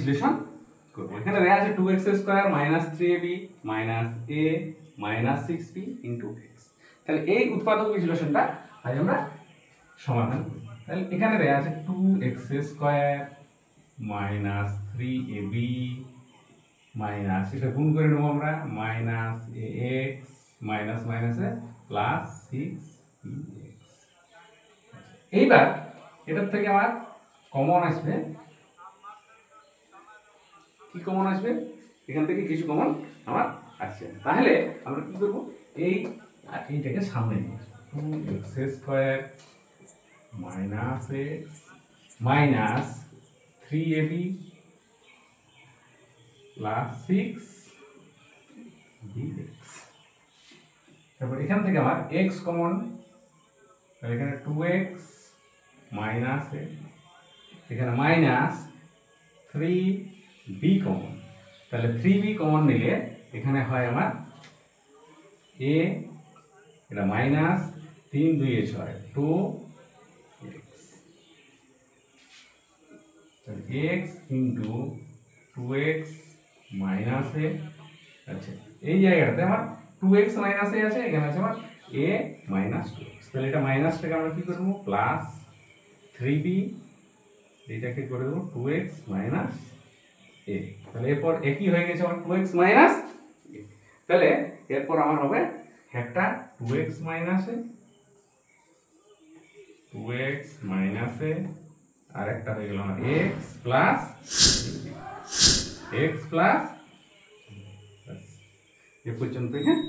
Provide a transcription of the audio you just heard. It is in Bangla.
বিশ্লেষণ করব। এখানে দেয়া আছে 2x square minus 3ab minus a minus 6b into x। তাহলে এই উৎপাদক বিশ্লেষণটা আজ আমরা সমাধান করব। তাহলে এখানে দেয়া আছে 2x square minus 3ab minus, এটা গুণ করে নেব আমরা, মাইনাস ax মাইনাস মাইনাসে প্লাস 6bx। এইবার এটার থেকে আমার কমন আসবে, কি কমন আসবে? এখান থেকে কিছু কমন আমার আসছে। তাহলে আমরা কি করব, এই আর এইটাকে সামনে নিয়ে আসবো। 2x square minus x minus 3ab plus 6bx। তারপর এখান থেকে আমার x কমন, তাহলে এখানে 2x মাইনাস এখানে মাইনাস 3b কমন, তাহলে 3b কমন নিলে এখানে হয় আমার a, এটা মাইনাস 3 2 এ 6 2x, তাহলে x into 2x minus a। আচ্ছা, এই জায়গাটাতে আমার 2x মাইনাস a আছে, এখানে আছে আমার a মাইনাস 2x। তাহলে এটা মাইনাসটাকে আমরা কি করব, প্লাস 3b, এটাকে করে দেবো 2x মাইনাস a। তাহলে এরপর একই হয়ে গেছে আমার 2x মাইনাস a। তাহলে এরপর আমার হবে একটা 2x minus a, 2x minus a, আর একটা হয়ে গেল আমার x প্লাস x প্লাস এ পর্যন্তই। হ্যাঁ।